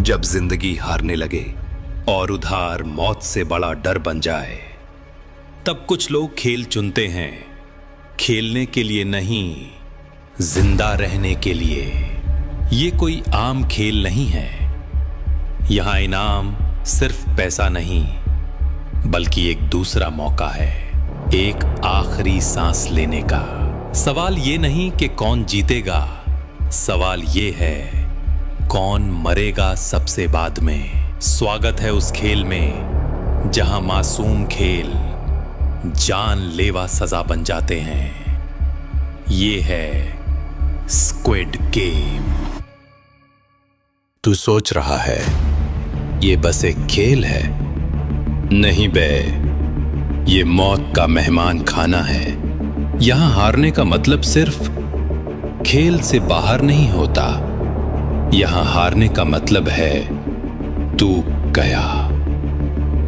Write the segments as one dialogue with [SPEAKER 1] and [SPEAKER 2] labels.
[SPEAKER 1] जब जिंदगी हारने लगे और उधार मौत से बड़ा डर बन जाए, तब कुछ लोग खेल चुनते हैं, खेलने के लिए नहीं, जिंदा रहने के लिए। ये कोई आम खेल नहीं है। यहां इनाम सिर्फ पैसा नहीं, बल्कि एक दूसरा मौका है, एक आखिरी सांस लेने का। सवाल ये नहीं कि कौन जीतेगा, सवाल ये है कौन मरेगा सबसे बाद में। स्वागत है उस खेल में जहां मासूम खेल जानलेवा सजा बन जाते हैं। ये है स्क्विड गेम। तू सोच रहा है ये बस एक खेल है? नहीं बे, ये मौत का मेहमान खाना है। यहां हारने का मतलब सिर्फ खेल से बाहर नहीं होता। यहां हारने का मतलब है तू गया।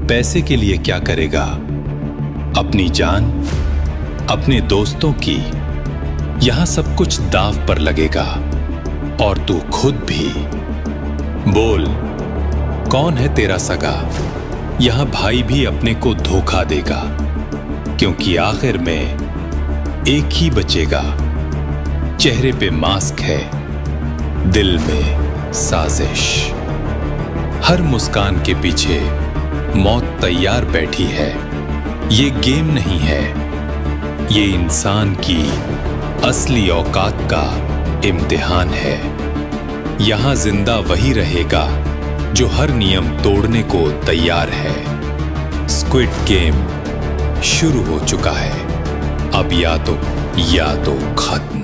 [SPEAKER 1] पैसे के लिए क्या करेगा? अपनी जान, अपने दोस्तों की। यहां सब कुछ दांव पर लगेगा और तू खुद भी। बोल, कौन है तेरा सगा? यहां भाई भी अपने को धोखा देगा, क्योंकि आखिर में एक ही बचेगा। चेहरे पे मास्क है, दिल में साजिश। हर मुस्कान के पीछे मौत तैयार बैठी है। ये गेम नहीं है, ये इंसान की असली औकात का इम्तिहान है। यहां जिंदा वही रहेगा जो हर नियम तोड़ने को तैयार है। स्क्विड गेम शुरू हो चुका है। अब या तो खत्म।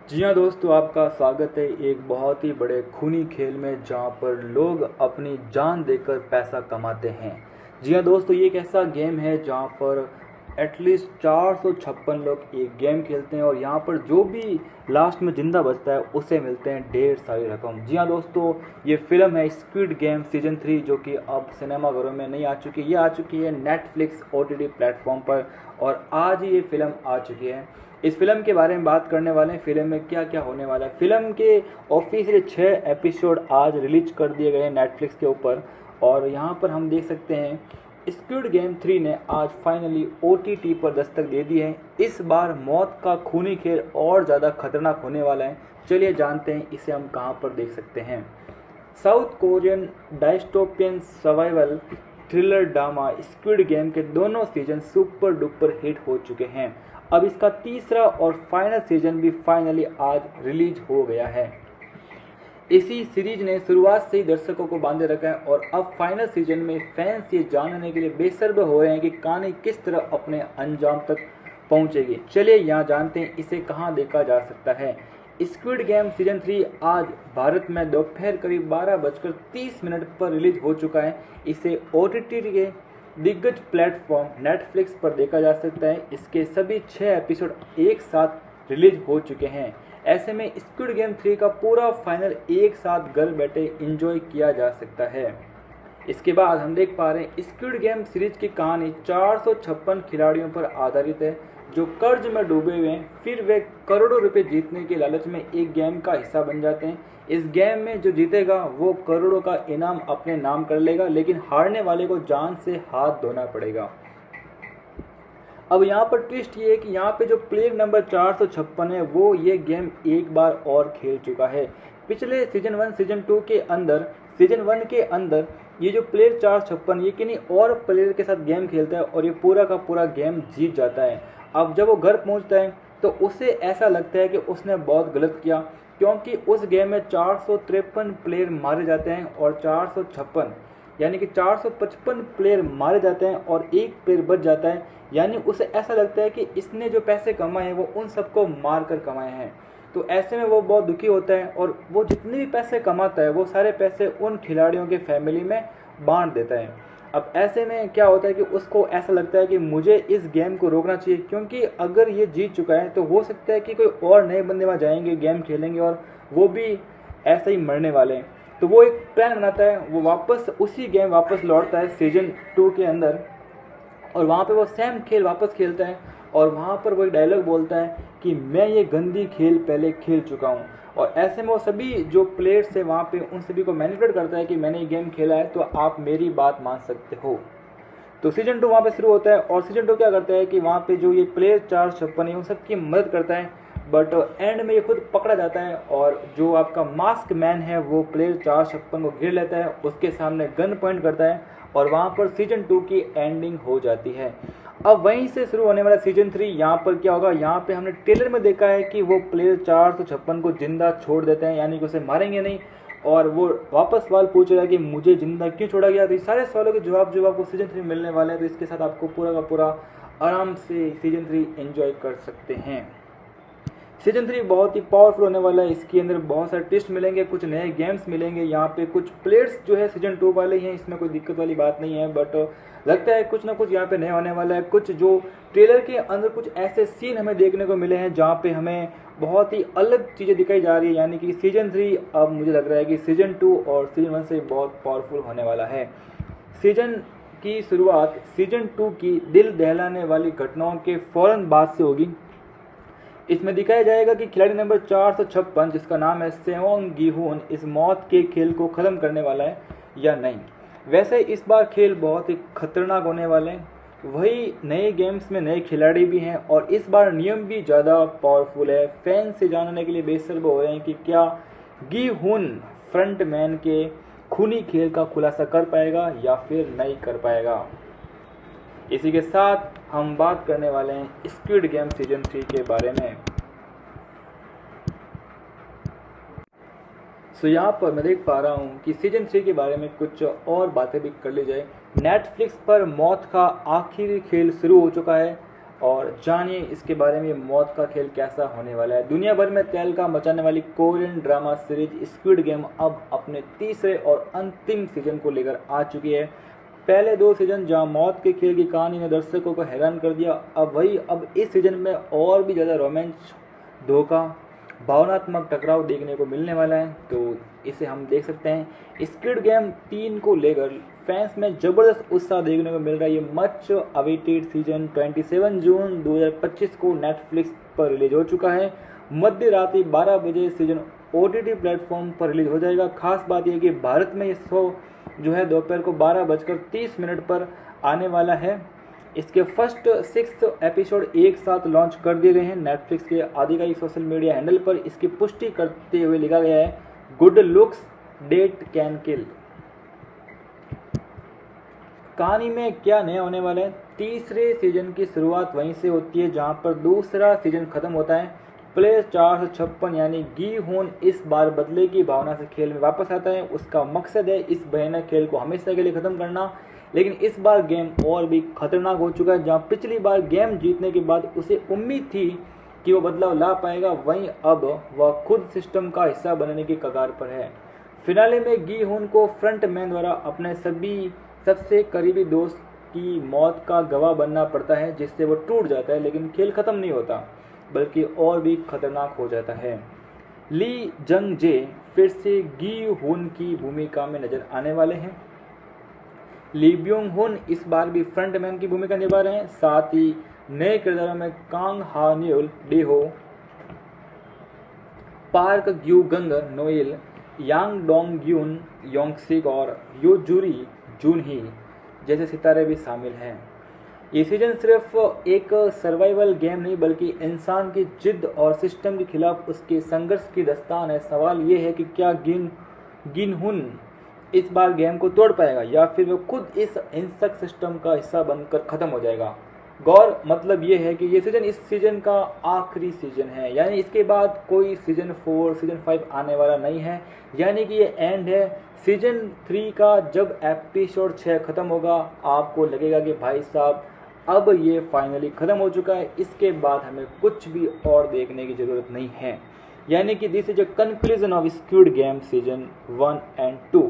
[SPEAKER 2] जी हाँ दोस्तों, आपका स्वागत है एक बहुत ही बड़े खूनी खेल में जहाँ पर लोग अपनी जान देकर पैसा कमाते हैं। जी हाँ दोस्तों, ये एक ऐसा गेम है जहाँ पर एटलीस्ट 456 लोग एक गेम खेलते हैं और यहाँ पर जो भी लास्ट में ज़िंदा बचता है उसे मिलते हैं ढेर सारी रकम। जी हाँ दोस्तों, ये फिल्म है स्क्विड गेम सीजन 3 जो कि अब सिनेमाघरों में नहीं आ चुकी, ये आ चुकी है नेटफ्लिक्स OTT प्लेटफॉर्म पर और आज ही ये फिल्म आ चुकी है। इस फिल्म के बारे में बात करने वाले हैं, फिल्म में क्या क्या होने वाला है। फिल्म के ऑफिशियल 6 एपिसोड आज रिलीज कर दिए गए हैं नेटफ्लिक्स के ऊपर और यहाँ पर हम देख सकते हैं स्क्विड गेम 3 ने आज फाइनली OTT पर दस्तक दे दी है। इस बार मौत का खूनी खेल और ज़्यादा खतरनाक होने वाला है। चलिए जानते हैं इसे हम कहाँ पर देख सकते हैं। South Korean dystopian survival thriller drama squid game के दोनों सीजन सुपर डुपर हिट हो चुके हैं। अब इसका तीसरा और फाइनल सीजन भी फाइनली आज रिलीज हो गया है। इसी सीरीज ने शुरुआत से ही दर्शकों को बांधे रखा है और अब फाइनल सीजन में फैंस ये जानने के लिए बेसब्र हो रहे हैं कि कहानी किस तरह अपने अंजाम तक पहुंचेगी। चलिए यहाँ जानते हैं इसे कहाँ देखा जा सकता है। स्क्विड गेम सीजन 3 आज भारत में दोपहर करीब 12:30 पर रिलीज हो चुका है। इसे OTT के दिग्गज प्लेटफॉर्म नेटफ्लिक्स पर देखा जा सकता है। इसके सभी 6 एपिसोड एक साथ रिलीज हो चुके हैं। ऐसे में स्क्विड गेम 3 का पूरा फाइनल एक साथ घर बैठे एंजॉय किया जा सकता है। इसके बाद हम देख पा रहे हैं स्क्विड गेम सीरीज की कहानी 456 खिलाड़ियों पर आधारित है जो कर्ज में डूबे हुए हैं। फिर वे करोड़ों रुपए जीतने के लालच में एक गेम का हिस्सा बन जाते हैं। इस गेम में जो जीतेगा वो करोड़ों का इनाम अपने नाम कर लेगा, लेकिन हारने वाले को जान से हाथ धोना पड़ेगा। अब यहाँ पर ट्विस्ट ये है कि यहाँ पे जो प्लेयर नंबर 456 है वो ये गेम एक बार और खेल चुका है। पिछले सीजन 1 सीजन 2 के अंदर सीजन 1 के अंदर ये जो प्लेयर 456 ये किन्हीं और प्लेयर के साथ गेम खेलता है और ये पूरा का पूरा गेम जीत जाता है। अब जब वो घर पहुँचता है तो उसे ऐसा लगता है कि उसने बहुत गलत किया, क्योंकि उस गेम में 453 प्लेयर मारे जाते हैं और 456 यानी कि 455 प्लेयर मारे जाते हैं और एक प्लेयर बच जाता है। यानी उसे ऐसा लगता है कि इसने जो पैसे कमाए हैं वो उन सबको मार कर कमाए हैं। तो ऐसे में वो बहुत दुखी होता है और वो जितने भी पैसे कमाता है वो सारे पैसे उन खिलाड़ियों के फैमिली में बांट देता है। अब ऐसे में क्या होता है कि उसको ऐसा लगता है कि मुझे इस गेम को रोकना चाहिए, क्योंकि अगर ये जीत चुका है तो हो सकता है कि कोई और नए बंदे वहाँ जाएंगे, गेम खेलेंगे और वो भी ऐसे ही मरने वाले हैं। तो वो एक प्लान बनाता है, वो वापस उसी गेम वापस लौटता है सीजन 2 के अंदर और वहाँ पे वो सेम खेल वापस खेलता है और वहाँ पर वो एक डायलॉग बोलता है कि मैं ये गंदी खेल पहले खेल चुका हूँ। और ऐसे में वो सभी जो प्लेयर्स है वहाँ पे उन सभी को मैनिपुलेट करता है कि मैंने ये गेम खेला है तो आप मेरी बात मान सकते हो। तो सीजन 2 वहाँ पे शुरू होता है और सीजन 2 क्या करता है कि वहाँ पे जो ये प्लेयर 456 है उन सबकी मदद करता है, बट एंड में ये खुद पकड़ा जाता है और जो आपका मास्क मैन है वो प्लेयर 456 को घेर लेता है, उसके सामने गन पॉइंट करता है और वहाँ पर सीजन 2 की एंडिंग हो जाती है। अब वहीं से शुरू होने वाला सीजन 3 यहाँ पर क्या होगा, यहाँ पे हमने ट्रेलर में देखा है कि वो प्लेयर 456 को जिंदा छोड़ देते हैं, यानी कि उसे मारेंगे नहीं और वो वापस सवाल पूछ रहा है कि मुझे जिंदा क्यों छोड़ा गया। तो ये सारे सवालों के जवाब जो आपको सीजन 3 मिलने वाले हैं, तो इसके साथ आपको पूरा का पूरा आराम से सीजन 3 एंजॉय कर सकते हैं। सीजन 3 बहुत ही पावरफुल होने वाला है। इसके अंदर बहुत सारे ट्विस्ट मिलेंगे, कुछ नए गेम्स मिलेंगे, यहाँ पे कुछ प्लेयर्स जो है सीजन 2 वाले हैं, इसमें कोई दिक्कत वाली बात नहीं है, बट लगता है कुछ ना कुछ यहाँ पे नया होने वाला है। कुछ जो ट्रेलर के अंदर कुछ ऐसे सीन हमें देखने को मिले हैं जहाँ पे हमें बहुत ही अलग चीज़ें दिखाई जा रही है, यानी कि सीजन 3 अब मुझे लग रहा है कि सीजन 2 और सीजन 1 से बहुत पावरफुल होने वाला है। सीजन की शुरुआत सीजन 2 की दिल दहलाने वाली घटनाओं के फ़ौरन बाद से होगी। इसमें दिखाया जाएगा कि खिलाड़ी नंबर 456 जिसका नाम है सेओंग गी-हुन इस मौत के खेल को ख़त्म करने वाला है या नहीं। वैसे इस बार खेल बहुत ही खतरनाक होने वाले हैं, वही नए गेम्स में नए खिलाड़ी भी हैं और इस बार नियम भी ज़्यादा पावरफुल है। फैन से जानने के लिए बेसब्र हो रहे हैं कि क्या गी-हुन फ्रंटमैन के खूनी खेल का खुलासा कर पाएगा या फिर नहीं कर पाएगा। इसी के साथ हम बात करने वाले हैं स्क्विड गेम सीजन 3 के बारे में। सो यहाँ पर मैं देख पा रहा हूँ कि सीजन 3 के बारे में कुछ और बातें भी कर ली जाए। नेटफ्लिक्स पर मौत का आखिरी खेल शुरू हो चुका है। और जानिए इसके बारे में मौत का खेल कैसा होने वाला है। दुनिया भर में तहलका मचाने वाली Korean drama series squid game अब अपने तीसरे और अंतिम सीजन को लेकर आ चुकी है। पहले 2 सीजन जहां मौत के खेल की कहानी ने दर्शकों को हैरान कर दिया, अब इस सीजन में और भी ज़्यादा रोमांच, धोखा, भावनात्मक टकराव देखने को मिलने वाला है। तो इसे हम देख सकते हैं। स्क्विड गेम 3 को लेकर फैंस में ज़बरदस्त उत्साह देखने को मिल रहा है। ये मच अवेटेड सीजन 27 जून 2025 को नेटफ्लिक्स पर रिलीज हो चुका है। मध्य रात्रि 12 बजे सीजन OTT प्लेटफॉर्म पर रिलीज हो जाएगा। खास बात यह कि भारत में ये शो जो है दोपहर को 12:30 पर आने वाला है। इसके फर्स्ट 6 एपिसोड एक साथ लॉन्च कर दिए गए हैं। नेटफ्लिक्स के आधिकारिक सोशल मीडिया हैंडल पर इसकी पुष्टि करते हुए लिखा गया है, good looks date can kill. कहानी में क्या नया होने वाला है? तीसरे सीजन की शुरुआत वहीं से होती है जहां पर दूसरा सीजन खत्म होता है। प्लेयर 456 यानी गी होन इस बार बदले की भावना से खेल में वापस आता है। उसका मकसद है इस भयानक खेल को हमेशा के लिए खत्म करना, लेकिन इस बार गेम और भी खतरनाक हो चुका है। जहां पिछली बार गेम जीतने के बाद उसे उम्मीद थी कि वो बदलाव ला पाएगा, वहीं अब वह खुद सिस्टम का हिस्सा बनने की कगार पर है। फिनाले में गी होन को फ्रंट मैन द्वारा अपने सबसे करीबी दोस्त की मौत का गवाह बनना पड़ता है, जिससे वो टूट जाता है, लेकिन खेल खत्म नहीं होता बल्कि और भी खतरनाक हो जाता है। ली जंग जे फिर से गी होन की भूमिका में नजर आने वाले हैं। ली ब्योंग हुन इस बार भी फ्रंटमैन की भूमिका निभा रहे हैं। साथ ही नए किरदारों में कांग हा न्यूल डेहो, पार्क ग्यू गंग नोएल, यांग डोंग ग्यून योंगसिक और यो जूरी जून ही जैसे सितारे भी शामिल हैं। ये सीजन सिर्फ एक सर्वाइवल गेम नहीं बल्कि इंसान की जिद और सिस्टम के खिलाफ उसके संघर्ष की दास्तान है। सवाल ये है कि क्या गिन हुन इस बार गेम को तोड़ पाएगा या फिर वो खुद इस हिंसक सिस्टम का हिस्सा बनकर खत्म हो जाएगा। गौर मतलब ये है कि ये सीजन इस सीजन का आखिरी सीजन है, यानी इसके बाद कोई सीजन 4 सीजन 5 आने वाला नहीं है, यानी कि ये एंड है सीजन 3 का। जब एपिसोड 6 खत्म होगा आपको लगेगा कि भाई साहब अब ये फाइनली खत्म हो चुका है, इसके बाद हमें कुछ भी और देखने की ज़रूरत नहीं है। यानी कि this is a conclusion of squid game season 1 and 2।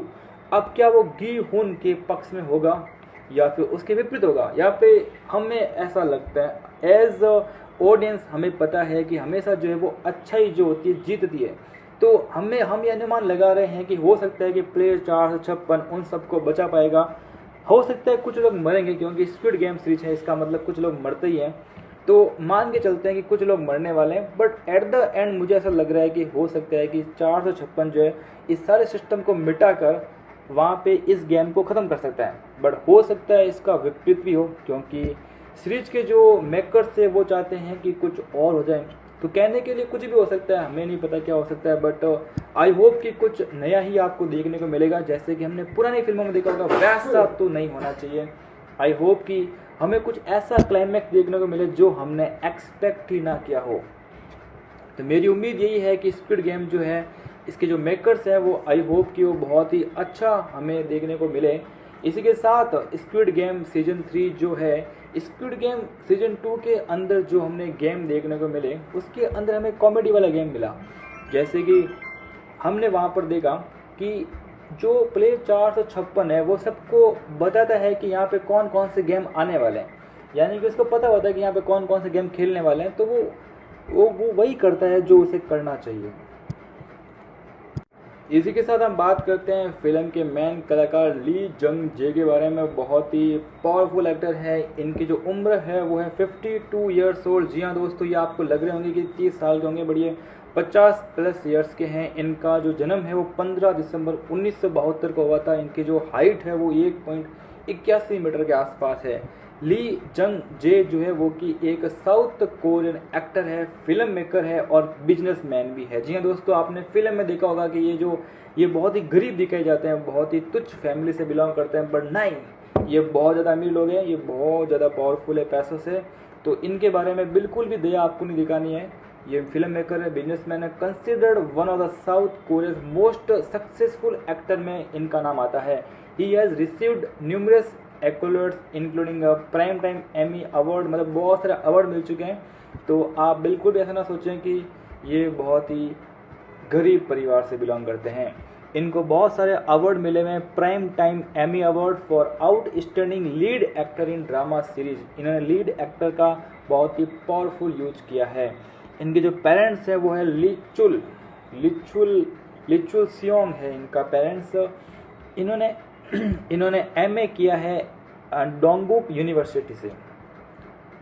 [SPEAKER 2] अब क्या वो गी हुन के पक्ष में होगा या फिर उसके विपरीत होगा? यहाँ पे हमें ऐसा लगता है एज ऑडियंस हमें पता है कि हमेशा जो है वो अच्छाई जो होती है जीतती है। तो हम ये अनुमान लगा रहे हैं कि हो सकता है कि प्लेयर 456 उन सबको बचा पाएगा। हो सकता है कुछ लोग मरेंगे क्योंकि स्क्विड गेम सीरीज है, इसका मतलब कुछ लोग मरते ही हैं। तो मान के चलते हैं कि कुछ लोग मरने वाले हैं, बट एट द एंड मुझे ऐसा लग रहा है कि हो सकता है कि 456 जो है इस सारे सिस्टम को मिटाकर वहाँ पे इस गेम को ख़त्म कर सकता है। बट हो सकता है इसका विपरीत भी हो, क्योंकि सीरीज के जो मेकर्स है वो चाहते हैं कि कुछ और हो जाए। तो कहने के लिए कुछ भी हो सकता है, हमें नहीं पता क्या हो सकता है, बट आई होप कि कुछ नया ही आपको देखने को मिलेगा। जैसे कि हमने पुरानी फिल्मों में देखा होगा वैसा तो नहीं होना चाहिए। आई होप कि हमें कुछ ऐसा क्लाइमैक्स देखने को मिले जो हमने एक्सपेक्ट ही ना किया हो। तो मेरी उम्मीद यही है कि स्क्विड गेम जो है इसके जो मेकर्स हैं वो आई होप कि वो बहुत ही अच्छा हमें देखने को मिले। इसी के साथ स्क्विड गेम सीजन 3 जो है, स्क्विड गेम सीजन 2 के अंदर जो हमने गेम देखने को मिले उसके अंदर हमें कॉमेडी वाला गेम मिला। जैसे कि हमने वहाँ पर देखा कि जो प्लेयर 456 है वो सबको बताता है कि यहाँ पे कौन कौन से गेम आने वाले हैं, यानी कि उसको पता होता है कि यहाँ पे कौन कौन से गेम खेलने वाले हैं। तो वो वही करता है जो उसे करना चाहिए। इसी के साथ हम बात करते हैं फिल्म के मेन कलाकार ली जंग जे के बारे में। बहुत ही पावरफुल एक्टर है। इनकी जो उम्र है वो है 52 ईयर्स ओल्ड। जी हाँ दोस्तों, ये आपको लग रहे होंगे कि 30 साल के होंगे, बट ये 50+ ईयर्स के हैं। इनका जो जन्म है वो 15 दिसंबर 1972 को हुआ था। इनकी जो हाइट है वो 1.81 मीटर के आसपास है। ली जंग जे जो है वो कि एक साउथ कोरियन एक्टर है, फिल्म मेकर है और बिजनेसमैन भी है। जी हाँ दोस्तों, आपने फिल्म में देखा होगा कि ये बहुत ही गरीब दिखाए जाते हैं, बहुत ही तुच्छ फैमिली से बिलोंग करते हैं, बट नहीं, ये बहुत ज़्यादा अमीर लोग हैं, ये बहुत ज़्यादा पावरफुल है पैसों से। तो इनके बारे में बिल्कुल भी दया आपको नहीं दिखानी है। ये फिल्म मेकर है, बिजनेसमैन है, considered one of the South Korea's most successful actor में इनका नाम आता है। He has received numerous accolades including prime time Emmy award, मतलब बहुत सारे अवार्ड मिल चुके हैं। तो आप बिल्कुल भी ऐसा ना सोचें कि ये बहुत ही गरीब परिवार से बिलोंग करते हैं। इनको बहुत सारे अवार्ड मिले हुए हैं। Prime time Emmy award for outstanding lead actor in drama series, इन्होंने लीड एक्टर का बहुत ही पावरफुल यूज किया है। इनके जो पेरेंट्स हैं वो है लिचुल सियोंग है इनका पेरेंट्स। इन्होंने एमए किया है डोंगुक यूनिवर्सिटी से,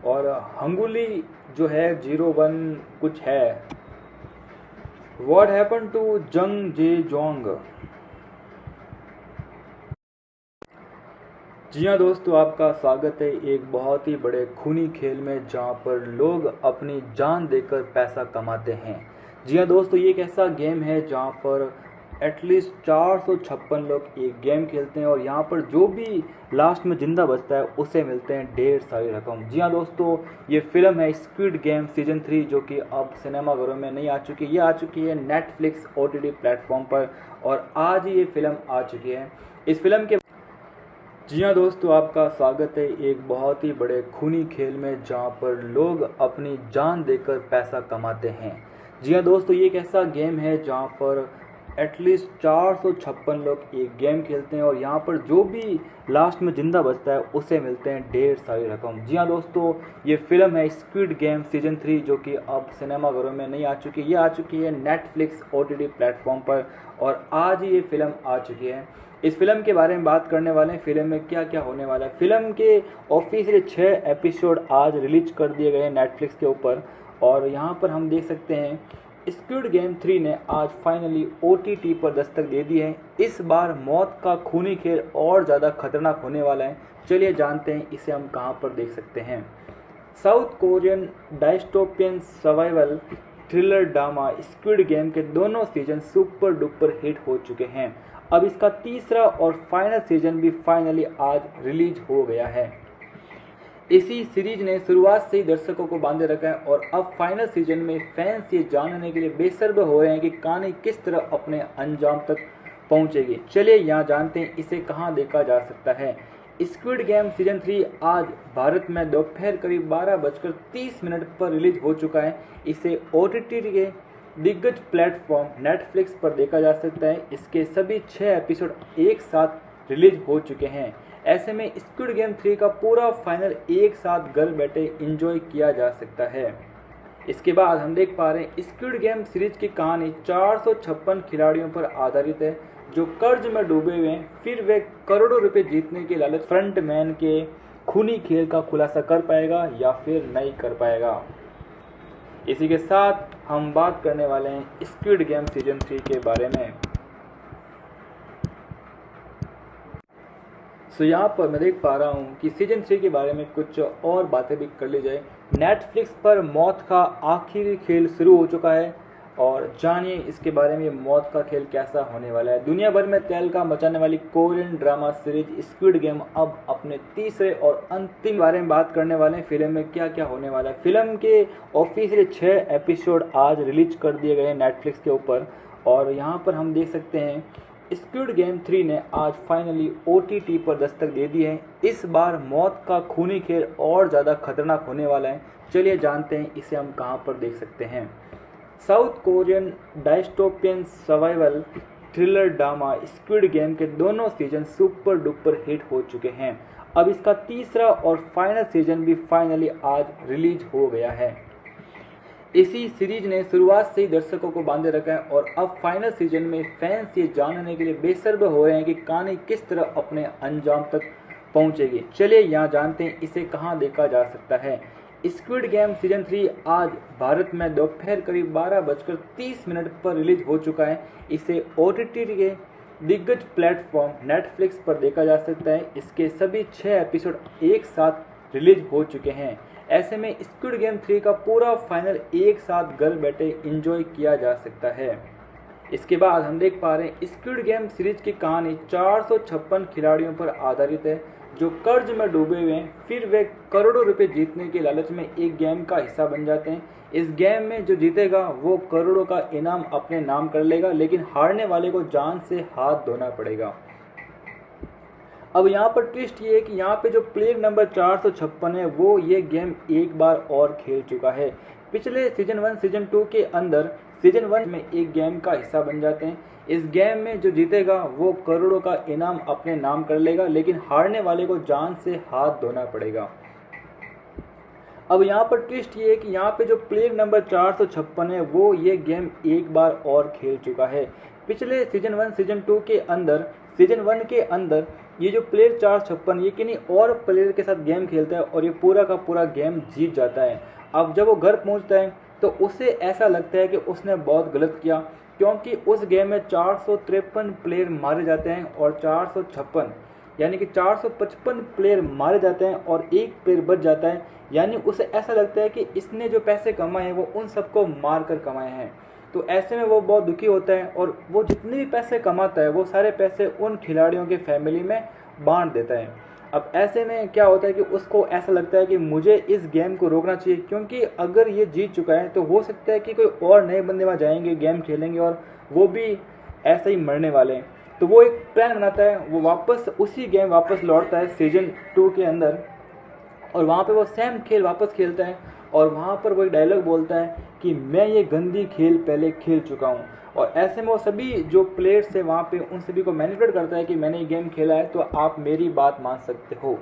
[SPEAKER 2] और हंगुली जो है 01 कुछ है। व्हाट हैपन टू जंग जे जोंग। जी हाँ दोस्तों, आपका स्वागत है एक बहुत ही बड़े खूनी खेल में जहाँ पर लोग अपनी जान देकर पैसा कमाते हैं। जी हाँ दोस्तों, ये एक ऐसा गेम है जहाँ पर एटलीस्ट 456 लोग एक गेम खेलते हैं और यहाँ पर जो भी लास्ट में ज़िंदा बचता है उसे मिलते हैं ढेर सारी रकम। जी हाँ दोस्तों, ये फिल्म है स्क्विड गेम सीजन 3 जो कि अब सिनेमाघरों में नहीं आ चुकी, ये आ चुकी है नेटफ्लिक्स OTT प्लेटफॉर्म पर, और आज ही ये फिल्म आ चुकी है। इस फिल्म के जी हाँ दोस्तों, आपका स्वागत है एक बहुत ही बड़े खूनी खेल में जहाँ पर लोग अपनी जान देकर पैसा कमाते हैं। जी हाँ दोस्तों, ये एक ऐसा गेम है जहाँ पर एटलीस्ट 456 लोग एक गेम खेलते हैं और यहाँ पर जो भी लास्ट में ज़िंदा बचता है उसे मिलते हैं ढेर सारी रकम। जी हाँ दोस्तों, ये फिल्म है स्क्विड गेम सीजन 3 जो कि अब सिनेमाघरों में नहीं आ चुकी, ये आ चुकी है नेटफ्लिक्स OTT प्लेटफॉर्म पर, और आज ही ये फिल्म आ चुकी है। इस फिल्म के बारे में बात करने वाले हैं, फिल्म में क्या क्या होने वाला है। फिल्म के ऑफिशियल 6 एपिसोड आज रिलीज कर दिए गए हैं नेटफ्लिक्स के ऊपर, और यहाँ पर हम देख सकते हैं स्क्विड गेम 3 ने आज फाइनली OTT पर दस्तक दे दी है। इस बार मौत का खूनी खेल और ज़्यादा खतरनाक होने वाला है। चलिए जानते हैं इसे हम कहाँ पर देख सकते हैं। South Korean dystopian survival thriller drama squid game के दोनों सीजन सुपर डुपर हिट हो चुके हैं। अब इसका तीसरा और फाइनल सीजन भी फाइनली आज रिलीज हो गया है। इसी सीरीज ने शुरुआत से ही दर्शकों को बांधे रखा है और अब फाइनल सीजन में फैंस ये जानने के लिए बेसब्र हो रहे हैं कि कहानी किस तरह अपने अंजाम तक पहुंचेगी। चलिए यहाँ जानते हैं इसे कहाँ देखा जा सकता है। स्क्विड गेम सीजन 3 आज भारत में दोपहर करीब 12:30 पर रिलीज हो चुका है। इसे OTT के दिग्गज प्लेटफॉर्म नेटफ्लिक्स पर देखा जा सकता है। इसके सभी 6 एपिसोड एक साथ रिलीज हो चुके हैं। ऐसे में स्क्विड गेम 3 का पूरा फाइनल एक साथ घर बैठे एंजॉय किया जा सकता है। इसके बाद हम देख पा रहे हैं स्क्विड गेम सीरीज की कहानी 456 खिलाड़ियों पर आधारित है जो कर्ज में डूबे हुए हैं, फिर वे करोड़ों रुपए जीतने के लालच फ्रंटमैन के खूनी खेल का खुलासा कर पाएगा या फिर नहीं कर पाएगा। इसी के साथ हम बात करने वाले हैं स्क्विड गेम सीजन 3 के बारे में। सो यहाँ पर मैं देख पा रहा हूँ कि सीजन 3 के बारे में कुछ और बातें भी कर ली जाए। नेटफ्लिक्स पर मौत का आखिरी खेल शुरू हो चुका है, और जानिए इसके बारे में ये मौत का खेल कैसा होने वाला है। दुनिया भर में तहलका मचाने वाली Korean drama series squid game अब अपने तीसरे और अंतिम बारे में बात करने वाले हैं। फिल्म में क्या क्या होने वाला है। फिल्म के ऑफिशियल 6 एपिसोड आज रिलीज कर दिए गए हैं नेटफ्लिक्स के ऊपर, और यहाँ पर हम देख सकते हैं स्क्विड गेम 3 ने आज फाइनली OTT पर दस्तक दे दी है। इस बार मौत का खूनी खेल और ज़्यादा खतरनाक होने वाला है। चलिए जानते हैं इसे हम कहाँ पर देख सकते हैं। South Korean dystopian survival thriller drama squid game के दोनों सीजन सुपर डुपर हिट हो चुके हैं। अब इसका तीसरा और फाइनल सीजन भी फाइनली आज रिलीज हो गया है। इसी सीरीज ने शुरुआत से ही दर्शकों को बांधे रखा है और अब फाइनल सीजन में फैंस ये जानने के लिए बेसब्र हो रहे हैं कि कहानी किस तरह अपने अंजाम तक पहुंचेगी। चलिए यहाँ जानते हैं इसे कहाँ देखा जा सकता है। स्क्विड गेम सीजन 3 आज भारत में दोपहर करीब 12:30 पर रिलीज हो चुका है। इसे OTT के दिग्गज प्लेटफॉर्म नेटफ्लिक्स पर देखा जा सकता है। इसके सभी 6 एपिसोड एक साथ रिलीज हो चुके हैं। ऐसे में स्क्विड गेम 3 का पूरा फाइनल एक साथ घर बैठे एंजॉय किया जा सकता है। इसके बाद हम देख पा रहे हैं स्क्विड गेम सीरीज की कहानी 456 खिलाड़ियों पर आधारित है जो कर्ज में डूबे हुए हैं, फिर वे करोड़ों रुपए जीतने के लालच में एक गेम का हिस्सा बन जाते हैं। इस गेम में जो जीतेगा वो करोड़ों का इनाम अपने नाम कर लेगा, लेकिन हारने वाले को जान से हाथ धोना पड़ेगा। अब यहाँ पर ट्विस्ट ये है कि यहाँ पे जो प्लेयर नंबर 456 है वो ये गेम एक बार और खेल चुका है। पिछले सीजन 1 सीजन 2 के अंदर सीजन 1 में एक गेम का हिस्सा बन जाते हैं। इस गेम में जो जीतेगा वो करोड़ों का इनाम अपने नाम कर लेगा, लेकिन हारने वाले को जान से हाथ धोना पड़ेगा। अब यहाँ पर ट्विस्ट ये है कि यहाँ पे जो प्लेयर नंबर 456 है वो ये गेम एक बार और खेल चुका है। पिछले सीजन 1 सीजन 2 के अंदर सीजन 1 के अंदर ये जो प्लेयर 456 ये किन्हीं और प्लेयर के साथ गेम खेलता है और ये पूरा का पूरा गेम जीत जाता है। अब जब वो घर पहुँचता है तो उसे ऐसा लगता है कि उसने बहुत गलत किया, क्योंकि उस गेम में 453 प्लेयर मारे जाते हैं और 456 यानी कि 455 प्लेयर मारे जाते हैं और एक प्लेयर बच जाता है। यानी उसे ऐसा लगता है कि इसने जो पैसे कमाए हैं वो उन सबको मार कर कमाए हैं। तो ऐसे में वो बहुत दुखी होता है और वो जितने भी पैसे कमाता है वो सारे पैसे उन खिलाड़ियों के फैमिली में बांट देता है। अब ऐसे में क्या होता है कि उसको ऐसा लगता है कि मुझे इस गेम को रोकना चाहिए, क्योंकि अगर ये जीत चुका है तो हो सकता है कि कोई और नए बंदे वहाँ जाएंगे, गेम खेलेंगे और वो भी ऐसे ही मरने वाले हैं। तो वो एक प्लान बनाता है, वो वापस उसी गेम वापस लौटता है सीजन 2 के अंदर और वहाँ पे वो सेम खेल वापस खेलता है और वहाँ पर वो एक डायलॉग बोलता है कि मैं ये गंदी खेल पहले खेल चुका हूँ। और ऐसे में वो सभी जो प्लेयर्स है वहाँ पे उन सभी को मैनिपुलेट करता है कि मैंने ये गेम खेला है तो आप मेरी बात मान सकते हो।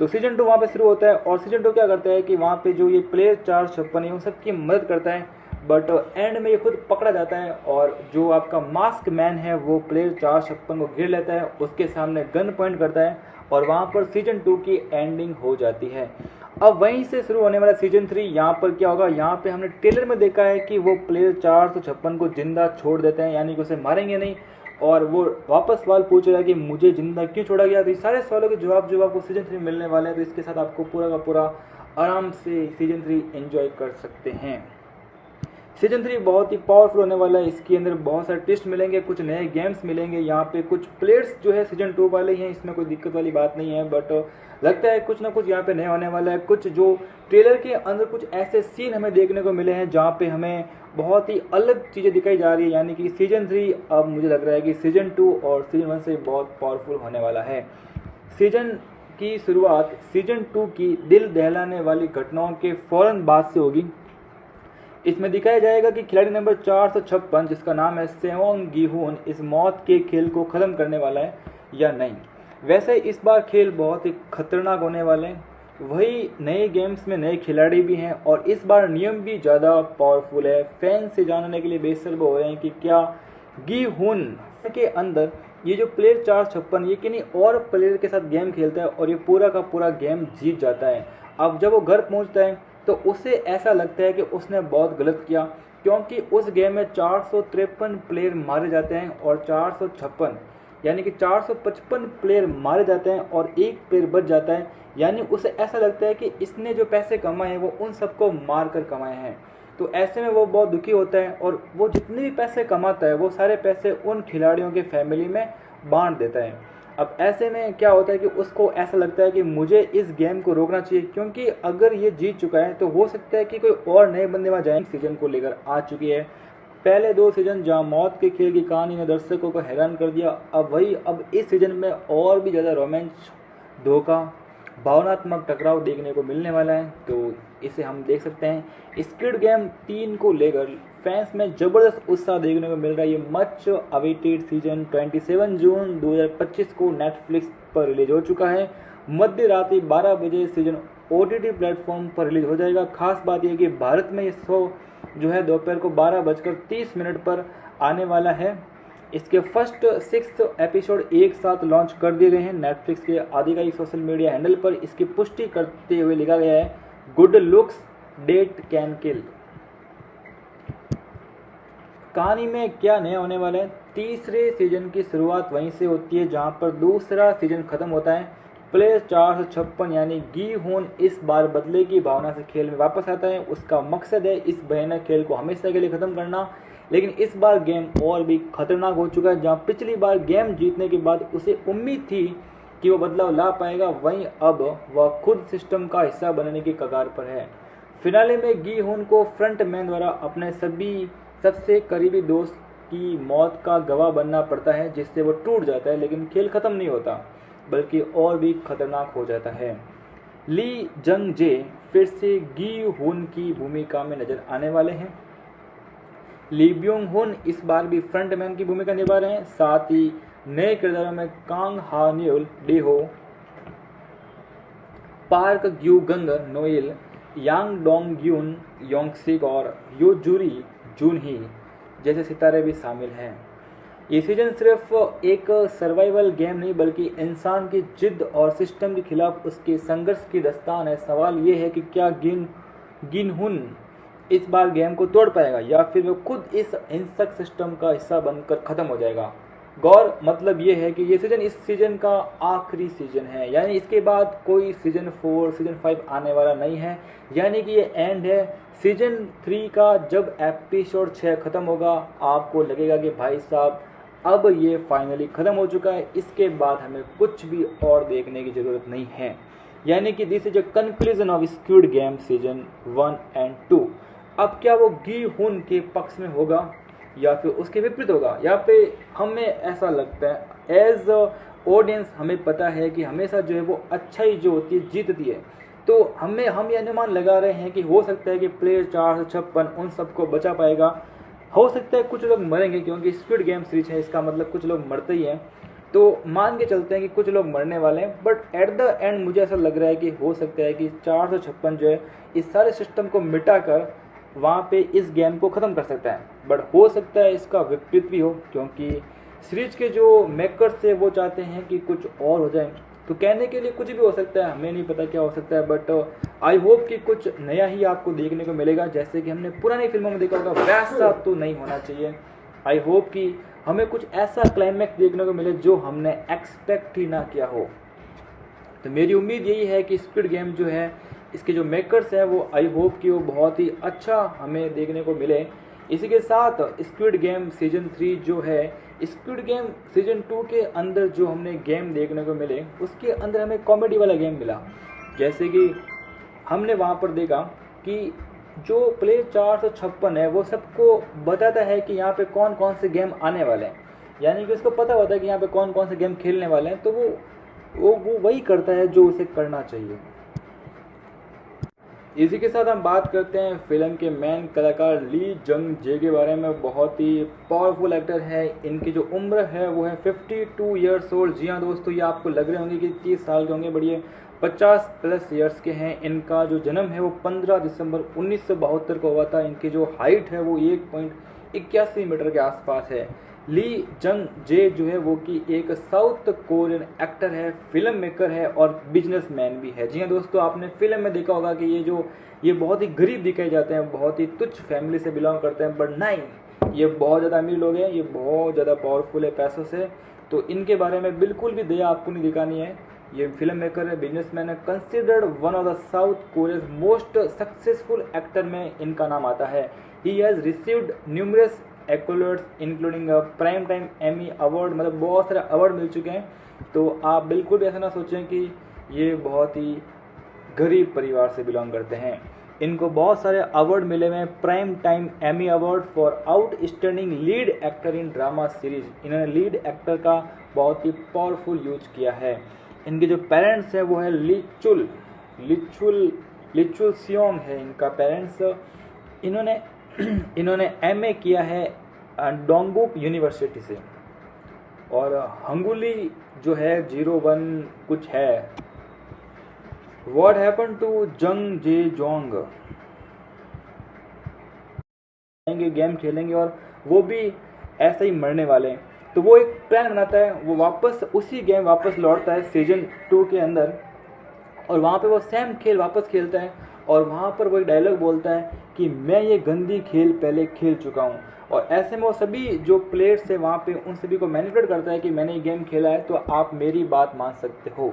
[SPEAKER 2] तो सीजन 2 वहाँ पे शुरू होता है और सीजन 2 क्या करता है कि वहाँ पे जो ये प्लेयर 456 है उन सबकी मदद करता है, बट एंड में ये खुद पकड़ा जाता है और जो आपका मास्क मैन है वो प्लेयर 456 को घेर लेता है, उसके सामने गन पॉइंट करता है और वहाँ पर सीजन 2 की एंडिंग हो जाती है। अब वहीं से शुरू होने वाला सीजन 3 यहाँ पर क्या होगा, यहाँ पे हमने ट्रेलर में देखा है कि वो प्लेयर 456 को जिंदा छोड़ देते हैं, यानी कि उसे मारेंगे नहीं और वो वापस सवाल पूछ रहा है कि मुझे जिंदा क्यों छोड़ा गया। तो ये सारे सवालों के जवाब जो आपको सीजन 3 मिलने वाले हैं, तो इसके साथ आपको पूरा का पूरा आराम से सीजन 3 एंजॉय कर सकते हैं। सीजन 3 बहुत ही पावरफुल होने वाला है, इसके अंदर बहुत सारे ट्विस्ट मिलेंगे, कुछ नए गेम्स मिलेंगे, यहाँ पे कुछ प्लेयर्स जो है सीजन 2 वाले हैं, इसमें कोई दिक्कत वाली बात नहीं है, बट लगता है कुछ ना कुछ यहाँ पे नया होने वाला है। कुछ जो ट्रेलर के अंदर कुछ ऐसे सीन हमें देखने को मिले हैं जहाँ पे हमें बहुत ही अलग चीज़ें दिखाई जा रही है, यानी कि सीजन 3 अब मुझे लग रहा है कि सीजन 2 और सीजन 1 से बहुत पावरफुल होने वाला है। सीजन की शुरुआत सीजन 2 की दिल दहलाने वाली घटनाओं के फ़ौरन बाद से होगी। इसमें दिखाया जाएगा कि खिलाड़ी नंबर 456 जिसका नाम है सेओंग गी-हुन इस मौत के खेल को ख़त्म करने वाला है या नहीं। वैसे इस बार खेल बहुत ही खतरनाक होने वाले हैं, वही नए गेम्स में नए खिलाड़ी भी हैं और इस बार नियम भी ज़्यादा पावरफुल है। फैंस से जानने के लिए बेसब्र हो रहे हैं कि क्या गी-हुन के अंदर ये जो प्लेयर 456 ये किन्हीं और प्लेयर के साथ गेम खेलता है और ये पूरा का पूरा गेम जीत जाता है। अब जब वो घर पहुंचता है तो उसे ऐसा लगता है कि उसने बहुत गलत किया, क्योंकि उस गेम में 453 प्लेयर मारे जाते हैं और 456 यानी कि 455 प्लेयर मारे जाते हैं और एक प्लेयर बच जाता है। यानी उसे ऐसा लगता है कि इसने जो पैसे कमाए हैं वो उन सबको मार कर कमाए हैं। तो ऐसे में वो बहुत दुखी होता है और वो जितने भी पैसे कमाता है वो सारे पैसे उन खिलाड़ियों के फैमिली में बांट देता है। अब ऐसे में क्या होता है कि उसको ऐसा लगता है कि मुझे इस गेम को रोकना चाहिए, क्योंकि अगर ये जीत चुका है तो हो सकता है कि कोई और नए बंदे वहाँ जाएंगे। सीजन को लेकर आ चुकी है पहले 2 सीजन जहाँ मौत के खेल की कहानी ने दर्शकों को हैरान कर दिया, अब इस सीजन में और भी ज़्यादा रोमांच, धोखा, भावनात्मक टकराव देखने को मिलने वाला है। तो इसे हम देख सकते हैं। स्क्विड गेम 3 को लेकर फैंस में ज़बरदस्त उत्साह देखने को मिल रहा है। ये मच अवेटेड सीजन 27 जून 2025 को नेटफ्लिक्स पर रिलीज हो चुका है। मध्य रात्रि 12 बजे सीजन OTT प्लेटफॉर्म पर रिलीज हो जाएगा। खास बात यह कि भारत में ये शो जो है दोपहर को 12:30 पर आने वाला है। इसके फर्स्ट 6 एपिसोड एक साथ लॉन्च कर दिए गए हैं। नेटफ्लिक्स के आधिकारिक सोशल मीडिया हैंडल पर इसकी पुष्टि करते हुए लिखा गया है, good looks date can kill. कहानी में क्या नया होने वाला है? तीसरे सीजन की शुरुआत वहीं से होती है जहां पर दूसरा सीजन खत्म होता है। प्लेयर 456 यानी गी-हुन इस बार बदले की भावना से खेल में वापस आता है। उसका मकसद है इस भयानक खेल को हमेशा के लिए ख़त्म करना, लेकिन इस बार गेम और भी खतरनाक हो चुका है। जहां पिछली बार गेम जीतने के बाद उसे उम्मीद थी कि वो बदलाव ला पाएगा, वहीं अब वह खुद सिस्टम का हिस्सा बनने की कगार पर है। फिनाले में गी-हुन को फ्रंट मैन द्वारा अपने सबसे करीबी दोस्त की मौत का गवाह बनना पड़ता है, जिससे वो टूट जाता है, लेकिन खेल ख़त्म नहीं होता। बल्कि और भी खतरनाक हो जाता है। ली जंग जे फिर से गी हुन की भूमिका में नजर आने वाले हैं। ली ब्योंग हुन इस बार भी फ्रंटमैन की भूमिका निभा रहे हैं। साथ ही नए किरदारों में कांग हा न्यूल डेहो, पार्क ग्यू गंग नोइल, यांग डोंग ग्यून योंगसिक और यो जूरी जून ही जैसे सितारे भी शामिल हैं। ये सीजन सिर्फ एक सर्वाइवल गेम नहीं बल्कि इंसान की जिद और सिस्टम के खिलाफ उसके संघर्ष की दास्तान है। सवाल ये है कि क्या गिन हुन इस बार गेम को तोड़ पाएगा या फिर वो खुद इस हिंसक सिस्टम का हिस्सा बनकर ख़त्म हो जाएगा। गौर मतलब ये है कि ये सीजन इस सीजन का आखिरी सीजन है, यानी इसके बाद कोई सीजन 4 सीजन 5 आने वाला नहीं है, यानी कि ये एंड है सीजन 3 का। जब एपिसोड 6 ख़त्म होगा आपको लगेगा कि भाई साहब अब ये फाइनली ख़त्म हो चुका है, इसके बाद हमें कुछ भी और देखने की ज़रूरत नहीं है। यानी कि this is a conclusion of squid game season 1 and 2। अब क्या वो गी हुन के पक्ष में होगा या फिर उसके विपरीत होगा? यहाँ पे हमें ऐसा लगता है एज ऑडियंस हमें पता है कि हमेशा जो है वो अच्छाई जो होती है जीतती है, तो हम ये अनुमान लगा रहे हैं कि हो सकता है कि प्लेयर 456 उन सबको बचा पाएगा। हो सकता है कुछ लोग मरेंगे क्योंकि स्क्विड गेम सीरीज है, इसका मतलब कुछ लोग मरते ही हैं, तो मान के चलते हैं कि कुछ लोग मरने वाले हैं। बट एट द एंड मुझे ऐसा लग रहा है कि हो सकता है कि 456 जो है इस सारे सिस्टम को मिटाकर वहाँ पे इस गेम को ख़त्म कर सकता है। बट हो सकता है इसका विपरीत भी हो, क्योंकि सीरीज के जो मेकर्स है वो चाहते हैं कि कुछ और हो जाए। तो कहने के लिए कुछ भी हो सकता है, हमें नहीं पता क्या हो सकता है, बट आई होप कि कुछ नया ही आपको देखने को मिलेगा। जैसे कि हमने पुरानी फिल्मों में देखा होगा वैसा तो नहीं होना चाहिए। आई होप कि हमें कुछ ऐसा क्लाइमैक्स देखने को मिले जो हमने एक्सपेक्ट ही ना किया हो। तो मेरी उम्मीद यही है कि स्क्विड गेम जो है इसके जो मेकर्स हैं वो आई होप कि वो बहुत ही अच्छा हमें देखने को मिले। इसी के साथ स्क्विड गेम सीजन 3 जो है, स्क्विड गेम सीजन 2 के अंदर जो हमने गेम देखने को मिले उसके अंदर हमें कॉमेडी वाला गेम मिला। जैसे कि हमने वहाँ पर देखा कि जो प्ले 456 है वो सबको बताता है कि यहाँ पे कौन कौन से गेम आने वाले हैं, यानी कि उसको पता होता है कि यहाँ पे कौन कौन से गेम खेलने वाले हैं, तो वो वही करता है जो उसे करना चाहिए। इसी के साथ हम बात करते हैं फिल्म के मेन कलाकार ली जंग जे के बारे में। बहुत ही पावरफुल एक्टर है, इनकी जो उम्र है वो है 52 ईयर्स ओल्ड। जी हाँ दोस्तों, ये आपको लग रहे होंगे कि 30 साल के होंगे, बट ये 50+ ईयर्स के हैं। इनका जो जन्म है वो 15 दिसंबर 1972 को हुआ था। इनकी जो हाइट है वो 1.81 मीटर के आसपास है। ली जंग जे जो है वो कि एक साउथ कोरियन एक्टर है, फिल्म मेकर है और बिजनेसमैन भी है। जी हाँ दोस्तों, आपने फिल्म में देखा होगा कि ये बहुत ही गरीब दिखाए जाते हैं, बहुत ही तुच्छ फैमिली से बिलोंग करते हैं, बट नहीं, ये बहुत ज़्यादा अमीर लोग हैं, ये बहुत ज़्यादा पावरफुल है पैसों से। तो इनके बारे में बिल्कुल भी दया आपको नहीं दिखानी है। ये फिल्म मेकर है, बिजनेसमैन है, considered one of the South Korea's most successful actor में इनका नाम आता है। He has received numerous accolades including prime time Emmy award, मतलब बहुत सारे अवार्ड मिल चुके हैं। तो आप बिल्कुल भी ऐसा ना सोचें कि ये बहुत ही गरीब परिवार से बिलोंग करते हैं। इनको बहुत सारे अवार्ड मिले हुए हैं। Prime time Emmy award for outstanding lead actor in drama series, इन्होंने लीड एक्टर का बहुत ही पावरफुल यूज किया है। इनके जो पेरेंट्स हैं वो है लिचुल सियोंग है इनका पेरेंट्स। इन्होंने एमए किया है डोंगबुक यूनिवर्सिटी से, और हंगुली जो है 01 कुछ है। व्हाट हैपन टू जंग जे जोंग, गेम खेलेंगे और वो भी ऐसे ही मरने वाले हैं। तो वो एक प्लान बनाता है, वो वापस उसी गेम वापस लौटता है सीजन 2 के अंदर, और वहाँ पे वो सेम खेल वापस खेलता है। और वहाँ पर वो एक डायलॉग बोलता है कि मैं ये गंदी खेल पहले खेल चुका हूँ। और ऐसे में वो सभी जो प्लेयर्स है वहाँ पे उन सभी को मैनिपुलेट करता है कि मैंने ये गेम खेला है तो आप मेरी बात मान सकते हो।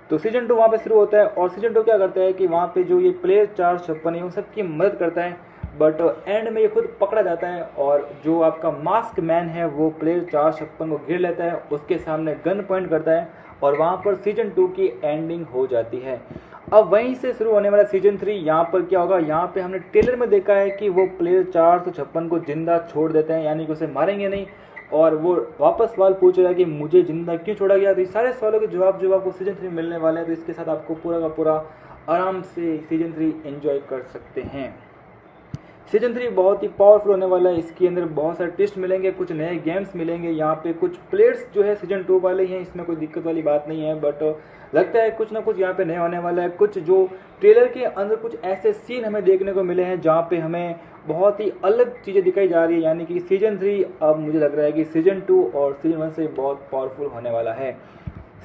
[SPEAKER 2] तो सीजन 2 वहाँ पे शुरू होता है, और सीजन 2 क्या करता है कि वहाँ पे जो ये प्लेयर 456 है उन सबकी मदद करता है, बट एंड में ये खुद पकड़ा जाता है, और जो आपका मास्क मैन है वो प्लेयर 456 को घेर लेता है, उसके सामने गन पॉइंट करता है, और वहाँ पर सीजन 2 की एंडिंग हो जाती है। अब वहीं से शुरू होने वाला सीजन 3, यहाँ पर क्या होगा, यहाँ पे हमने ट्रेलर में देखा है कि वो प्लेयर 456 को जिंदा छोड़ देते हैं, यानी कि उसे मारेंगे नहीं, और वो वापस सवाल पूछ रहा है कि मुझे ज़िंदा क्यों छोड़ा गया। तो ये सारे सवालों के जवाब जो आपको सीज़न 3 मिलने वाले हैं, तो इसके साथ आपको पूरा का पूरा आराम से सीज़न 3 एंजॉय कर सकते हैं। सीजन 3 बहुत ही पावरफुल होने वाला है। इसके अंदर बहुत सारे ट्विस्ट मिलेंगे, कुछ नए गेम्स मिलेंगे, यहाँ पे कुछ प्लेयर्स जो है सीजन 2 वाले हैं, इसमें कोई दिक्कत वाली बात नहीं है। बट लगता है कुछ ना कुछ यहाँ पे नया होने वाला है। कुछ जो ट्रेलर के अंदर कुछ ऐसे सीन हमें देखने को मिले हैं जहाँ पे हमें बहुत ही अलग चीज़ें दिखाई जा रही है, यानी कि सीजन 3 अब मुझे लग रहा है कि सीजन 2 और सीजन 1 से बहुत पावरफुल होने वाला है।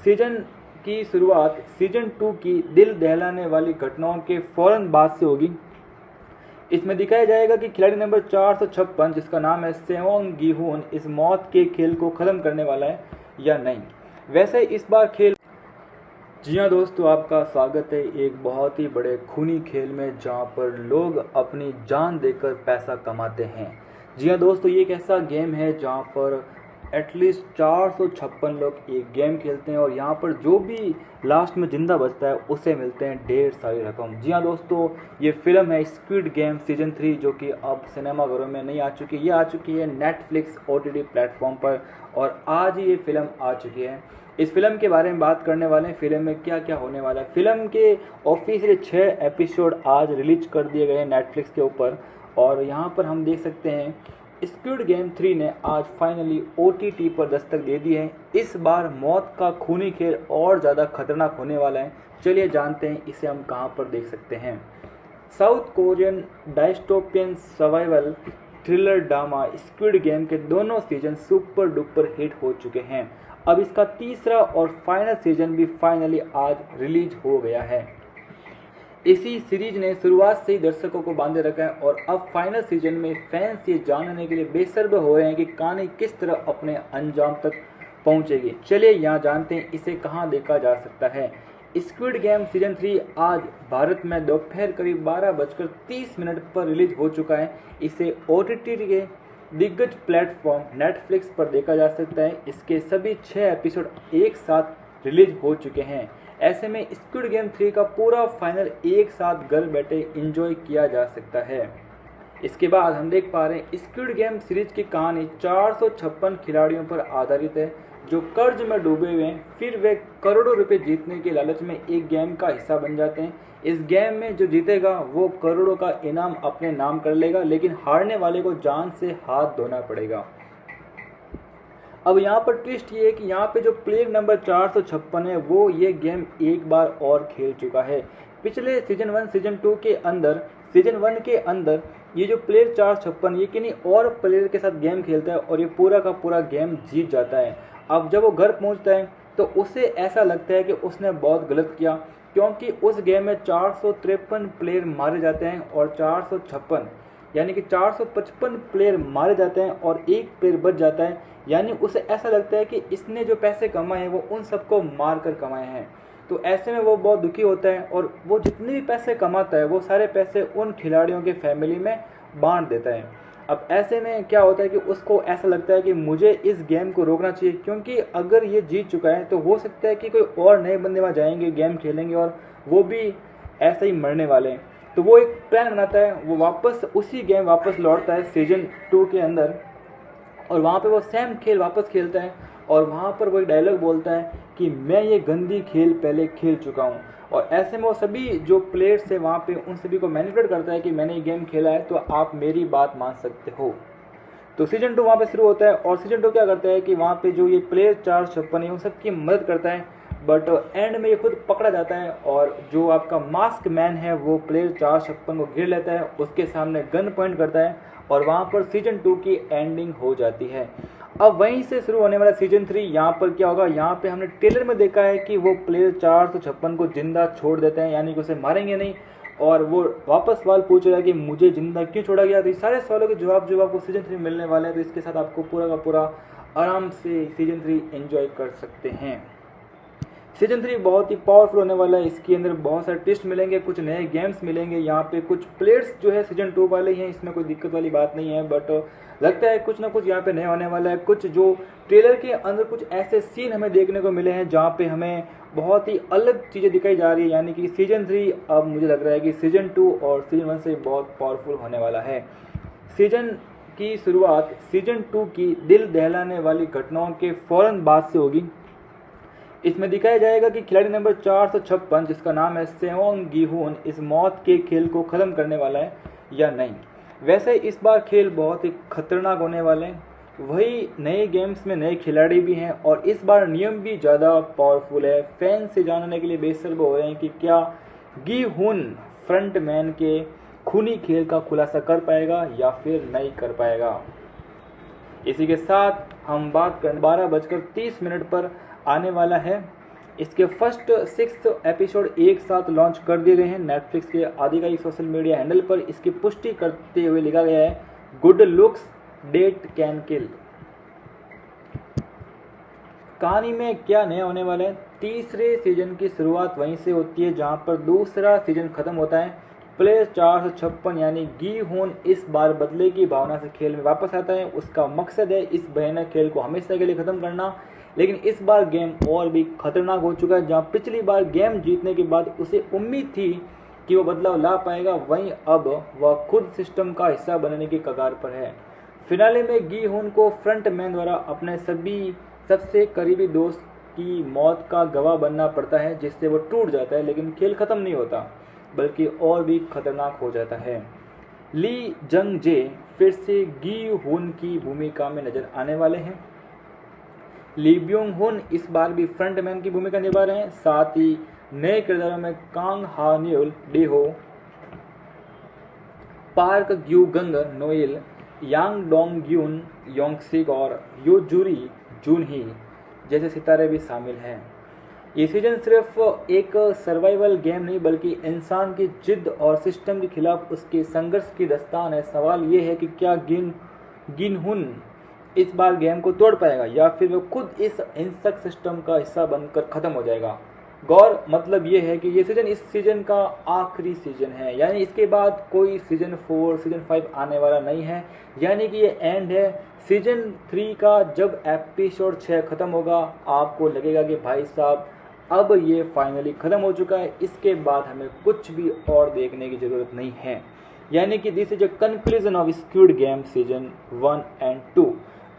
[SPEAKER 2] सीजन की शुरुआत सीजन 2 की दिल दहलाने वाली घटनाओं के फौरन बाद से होगी। इसमें दिखाया जाएगा कि खिलाड़ी नंबर 456 जिसका नाम है सेओंग गी-हुन इस मौत के खेल को ख़त्म करने वाला है या नहीं। वैसे इस बार खेल, जी हाँ दोस्तों, आपका स्वागत है एक बहुत ही बड़े खूनी खेल में जहाँ पर लोग अपनी जान देकर पैसा कमाते हैं। जी हाँ दोस्तों, ये एक ऐसा गेम है जहाँ पर एटलीस्ट 456 लोग एक गेम खेलते हैं और यहाँ पर जो भी लास्ट में ज़िंदा बचता है उसे मिलते हैं ढेर सारी रकम। जी हाँ दोस्तों, ये फिल्म है स्क्विड गेम सीजन 3 जो कि अब सिनेमाघरों में नहीं आ चुकी, ये आ चुकी है नेटफ्लिक्स OTT प्लेटफॉर्म पर और आज ही ये फिल्म आ चुकी है। इस फिल्म के बारे में बात करने वाले हैं, फिल्म में क्या क्या होने वाला है। फिल्म के ऑफिशियल 6 एपिसोड आज रिलीज कर दिए गए हैं नेटफ्लिक्स के ऊपर और यहाँ पर हम देख सकते हैं स्क्विड गेम 3 ने आज फाइनली OTT पर दस्तक दे दी है। इस बार मौत का खूनी खेल और ज़्यादा खतरनाक होने वाला है। चलिए जानते हैं इसे हम कहां पर देख सकते हैं। South Korean dystopian survival thriller drama squid game के दोनों सीजन सुपर डुपर हिट हो चुके हैं। अब इसका तीसरा और फाइनल सीजन भी फाइनली आज रिलीज हो गया है। इसी सीरीज ने शुरुआत से ही दर्शकों को बांधे रखा है और अब फाइनल सीजन में फैंस ये जानने के लिए बेसब्र हो रहे हैं कि कहानी किस तरह अपने अंजाम तक पहुंचेगी। चलिए यहाँ जानते हैं इसे कहां देखा जा सकता है। स्क्विड गेम सीजन 3 आज भारत में दोपहर करीब 12:30 पर रिलीज हो चुका है। इसे OTT के दिग्गज प्लेटफॉर्म नेटफ्लिक्स पर देखा जा सकता है। इसके सभी 6 एपिसोड एक साथ रिलीज हो चुके हैं। ऐसे में स्क्विड गेम 3 का पूरा फाइनल एक साथ घर बैठे एंजॉय किया जा सकता है। इसके बाद हम देख पा रहे हैं स्क्विड गेम सीरीज की कहानी 456 खिलाड़ियों पर आधारित है जो कर्ज में डूबे हुए हैं। फिर वे करोड़ों रुपए जीतने के लालच में एक गेम का हिस्सा बन जाते हैं। इस गेम में जो जीतेगा वो करोड़ों का इनाम अपने नाम कर लेगा, लेकिन हारने वाले को जान से हाथ धोना पड़ेगा। अब यहाँ पर ट्विस्ट ये है कि यहाँ पे जो प्लेयर नंबर 456 है वो ये गेम एक बार और खेल चुका है। पिछले सीजन 1 सीजन 2 के अंदर सीजन 1 के अंदर ये जो प्लेयर 456 ये किन्हीं और प्लेयर के साथ गेम खेलता है और ये पूरा का पूरा गेम जीत जाता है। अब जब वो घर पहुँचता है तो उसे ऐसा लगता है कि उसने बहुत गलत किया, क्योंकि उस गेम में 453 प्लेयर मारे जाते हैं और 456 यानी कि 455 प्लेयर मारे जाते हैं और एक प्लेयर बच जाता है। यानी उसे ऐसा लगता है कि इसने जो पैसे कमाए हैं वो उन सबको मार कर कमाए हैं। तो ऐसे में वो बहुत दुखी होता है और वो जितने भी पैसे कमाता है वो सारे पैसे उन खिलाड़ियों के फैमिली में बांट देता है। अब ऐसे में क्या होता है कि उसको ऐसा लगता है कि मुझे इस गेम को रोकना चाहिए, क्योंकि अगर ये जीत चुका है तो हो सकता है कि कोई और नए बंदे वहाँ जाएंगे, गेम खेलेंगे और वो भी ऐसे ही मरने वाले हैं। तो वो एक प्लान बनाता है, वो वापस उसी गेम वापस लौटता है सीजन 2 के अंदर और वहाँ पे वो सेम खेल वापस खेलता है और वहाँ पर वो एक डायलॉग बोलता है कि मैं ये गंदी खेल पहले खेल चुका हूँ। और ऐसे में वो सभी जो प्लेयर्स है वहाँ पे उन सभी को मैनिपुलेट करता है कि मैंने ये गेम खेला है तो आप मेरी बात मान सकते हो। तो सीजन 2 वहाँ पे शुरू होता है और सीजन 2 क्या करता है कि वहाँ पे जो ये प्लेयर 456 है उन सबकी मदद करता है, बट एंड में ये खुद पकड़ा जाता है और जो आपका मास्क मैन है वो प्लेयर 456 को घेर लेता है, उसके सामने गन पॉइंट करता है और वहाँ पर सीजन 2 की एंडिंग हो जाती है। अब वहीं से शुरू होने वाला सीजन 3 यहाँ पर क्या होगा, यहाँ पे हमने ट्रेलर में देखा है कि वो प्लेयर 456 को जिंदा छोड़ देते हैं, यानी कि उसे मारेंगे नहीं और वो वापस सवाल पूछ रहा है कि मुझे जिंदा क्यों छोड़ा गया। तो ये सारे सवालों के जवाब जो आपको सीजन 3 मिलने वाले हैं, तो इसके साथ आपको पूरा का पूरा आराम से सीजन 3 एंजॉय कर सकते हैं। सीजन 3 बहुत ही पावरफुल होने वाला है। इसके अंदर बहुत सारे ट्विस्ट मिलेंगे, कुछ नए गेम्स मिलेंगे, यहाँ पे कुछ प्लेयर्स जो है सीजन 2 वाले हैं, इसमें कोई दिक्कत वाली बात नहीं है। बट लगता है कुछ ना कुछ यहाँ पे नया होने वाला है। कुछ जो ट्रेलर के अंदर कुछ ऐसे सीन हमें देखने को मिले हैं जहाँ पे हमें बहुत ही अलग चीज़ें दिखाई जा रही है, यानी कि सीजन 3 अब मुझे लग रहा है कि सीजन 2 और सीजन 1 से बहुत पावरफुल होने वाला है। सीजन की शुरुआत सीजन 2 की दिल दहलाने वाली घटनाओं के फौरन बाद से होगी। इसमें दिखाया जाएगा कि खिलाड़ी नंबर 456 जिसका नाम है सेओंग गी-हुन इस मौत के खेल को ख़त्म करने वाला है या नहीं। वैसे इस बार खेल बहुत ही खतरनाक होने वाले हैं, वही नए गेम्स में नए खिलाड़ी भी हैं और इस बार नियम भी ज़्यादा पावरफुल है। फैंस से जानने के लिए बेसब्र हो रहे हैं कि क्या गी-हुन फ्रंटमैन के खूनी खेल का खुलासा कर पाएगा या फिर नहीं कर पाएगा। इसी के साथ हम बात करें 12:30 पर आने वाला है। इसके फर्स्ट 6 एपिसोड एक साथ लॉन्च कर दिए गए हैं नेटफ्लिक्स के आधिकारिक सोशल मीडिया हैंडल पर। इसकी पुष्टि करते हुए लिखा गया है good looks date can kill. कहानी में क्या नया होने वाला है? तीसरे सीजन की शुरुआत वहीं से होती है जहां पर दूसरा सीजन खत्म होता है। प्लेयर 456 यानी गी-हुन इस बार बदले की भावना से खेल में वापस आता है। उसका मकसद है इस भयानक खेल को हमेशा के लिए ख़त्म करना, लेकिन इस बार गेम और भी खतरनाक हो चुका है। जहां पिछली बार गेम जीतने के बाद उसे उम्मीद थी कि वो बदलाव ला पाएगा, वहीं अब वह खुद सिस्टम का हिस्सा बनने की कगार पर है। फिनाले में गी-हुन को फ्रंटमैन द्वारा अपने सबसे करीबी दोस्त की मौत का गवाह बनना पड़ता है, जिससे वो टूट जाता है, लेकिन खेल खत्म नहीं होता बल्कि और भी खतरनाक हो जाता है। ली जंग जे फिर से गी-हुन की भूमिका में नजर आने वाले हैं। ली ब्योंग-हुन इस बार भी फ्रंटमैन की भूमिका निभा रहे हैं। साथ ही नए किरदारों में कांग हा-न्यूल डी-हो, पार्क ग्यू-गंग नोइल, यांग डोंग-ग्यून योंग-सिक और यो जूरी जून-ही जैसे सितारे भी शामिल हैं। ये सीजन सिर्फ एक सर्वाइवल गेम नहीं बल्कि इंसान की जिद और सिस्टम के खिलाफ उसके संघर्ष की दास्तान है। सवाल ये है कि क्या गी-हुन इस बार गेम को तोड़ पाएगा या फिर वो खुद इस हिंसक सिस्टम का हिस्सा बनकर ख़त्म हो जाएगा। गौर मतलब ये है कि ये सीजन इस सीजन का आखिरी सीजन है, यानी इसके बाद कोई सीजन 4 सीजन 5 आने वाला नहीं है, यानी कि ये एंड है सीजन 3 का। जब एपिसोड 6 ख़त्म होगा आपको लगेगा कि भाई साहब अब ये फाइनली ख़त्म हो चुका है, इसके बाद हमें कुछ भी और देखने की ज़रूरत नहीं है। यानी कि this is a conclusion of squid game season 1 and 2।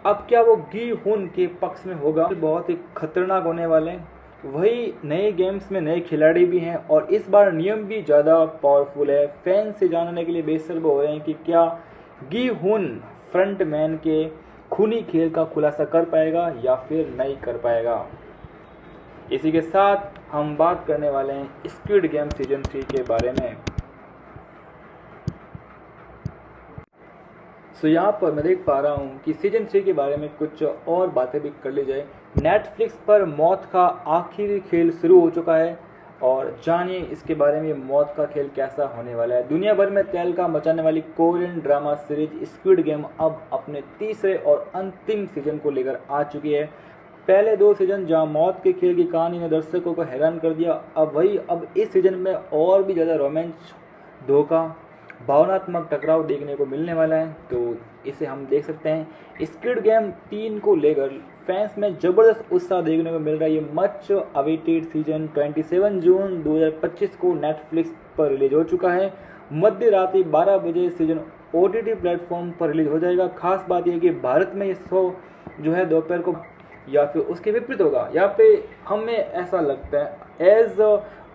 [SPEAKER 2] अब क्या वो गी-हुन के पक्ष में होगा? बहुत ही खतरनाक होने वाले हैं, वही नए गेम्स में नए खिलाड़ी भी हैं और इस बार नियम भी ज़्यादा पावरफुल है। फैंस से जानने के लिए बेसब्र हो रहे हैं कि क्या गी-हुन फ्रंटमैन के खूनी खेल का खुलासा कर पाएगा या फिर नहीं कर पाएगा। इसी के साथ हम बात करने वाले हैं स्क्विड गेम सीजन 3 के बारे में। सो यहाँ पर मैं देख पा रहा हूँ कि सीजन 3 के बारे में कुछ और बातें भी कर ली जाए। नेटफ्लिक्स पर मौत का आखिरी खेल शुरू हो चुका है और जानिए इसके बारे में मौत का खेल कैसा होने वाला है। दुनिया भर में तहलका मचाने वाली Korean drama series squid game अब अपने तीसरे और अंतिम सीजन को लेकर आ चुकी है। पहले 2 सीजन जहां मौत के खेल की कहानी ने दर्शकों को हैरान कर दिया, अब इस सीजन में और भी ज़्यादा रोमांच, धोखा, भावनात्मक टकराव देखने को मिलने वाला है। तो इसे हम देख सकते हैं। स्क्विड गेम 3 को लेकर फैंस में ज़बरदस्त उत्साह देखने को मिल रहा है। ये मच अवेटेड सीजन 27 जून 2025 को नेटफ्लिक्स पर रिलीज हो चुका है। मध्य रात्रि 12 बजे सीजन OTT प्लेटफॉर्म पर रिलीज हो जाएगा। खास बात यह कि भारत में ये शो जो है दोपहर को या फिर उसके विपरीत होगा। यहाँ पे हमें ऐसा लगता है एज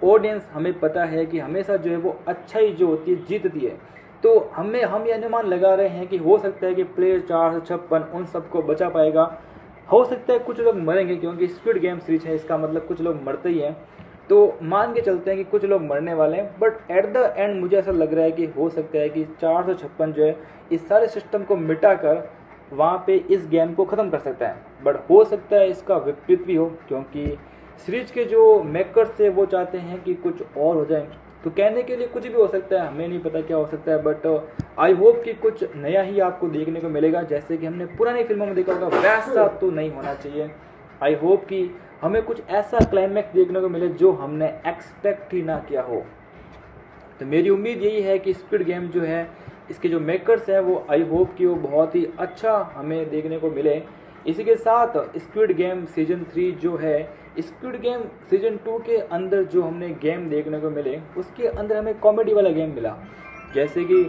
[SPEAKER 2] ऑडियंस हमें पता है कि हमेशा जो है वो अच्छाई जो होती है जीतती है। तो हम ये अनुमान लगा रहे हैं कि हो सकता है कि प्लेयर 456 उन सबको बचा पाएगा। हो सकता है कुछ लोग मरेंगे क्योंकि स्क्विड गेम सीरीज है, इसका मतलब कुछ लोग मरते ही हैं। तो मान के चलते हैं कि कुछ लोग मरने वाले हैं, बट एट द एंड मुझे ऐसा लग रहा है कि हो सकता है कि 456 जो है इस सारे सिस्टम को मिटाकर वहाँ पे इस गेम को ख़त्म कर सकता है। बट हो सकता है इसका विपरीत भी हो, क्योंकि सीरीज के जो मेकर्स है वो चाहते हैं कि कुछ और हो जाए। तो कहने के लिए कुछ भी हो सकता है, हमें नहीं पता क्या हो सकता है, बट आई होप कि कुछ नया ही आपको देखने को मिलेगा। जैसे कि हमने पुरानी फिल्मों में देखा होगा वैसा तो नहीं होना चाहिए। आई होप कि हमें कुछ ऐसा क्लाइमैक्स देखने को मिले जो हमने एक्सपेक्ट ही ना किया हो। तो मेरी उम्मीद यही है कि स्क्विड गेम जो है इसके जो मेकर्स हैं वो आई होप कि वो बहुत ही अच्छा हमें देखने को मिले। इसी के साथ स्क्विड गेम सीजन 3 जो है, स्क्विड गेम सीजन 2 के अंदर जो हमने गेम देखने को मिले उसके अंदर हमें कॉमेडी वाला गेम मिला। जैसे कि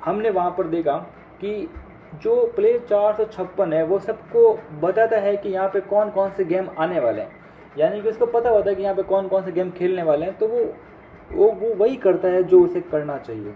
[SPEAKER 2] हमने वहाँ पर देखा कि जो प्ले 456 है वो सबको बताता है कि यहाँ पे कौन कौन से गेम आने वाले हैं, यानी कि उसको पता होता है कि यहाँ पे कौन कौन से गेम खेलने वाले हैं, तो वो वही करता है जो उसे करना चाहिए।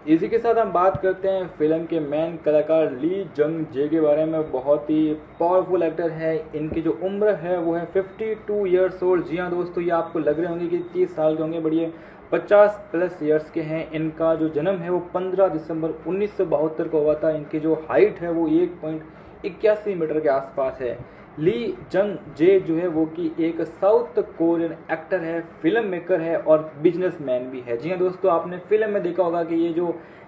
[SPEAKER 2] इसी के साथ हम बात करते हैं फिल्म के मेन कलाकार ली जंग जे के बारे में। बहुत ही पावरफुल एक्टर है। इनकी जो उम्र है वो है 52 ईयर्स ओल्ड। जी हाँ दोस्तों, ये आपको लग रहे होंगे कि 30 साल के होंगे, बट ये 50 प्लस ईयर्स के हैं। इनका जो जन्म है वो 15 दिसंबर 1972 को हुआ था। इनकी जो हाइट है वो 1.81 मीटर के आसपास है। ली जंग जे जो है वो कि एक साउथ कोरियन एक्टर है, फिल्म मेकर है और बिजनेसमैन भी है। जी हाँ दोस्तों, आपने फिल्म में देखा होगा कि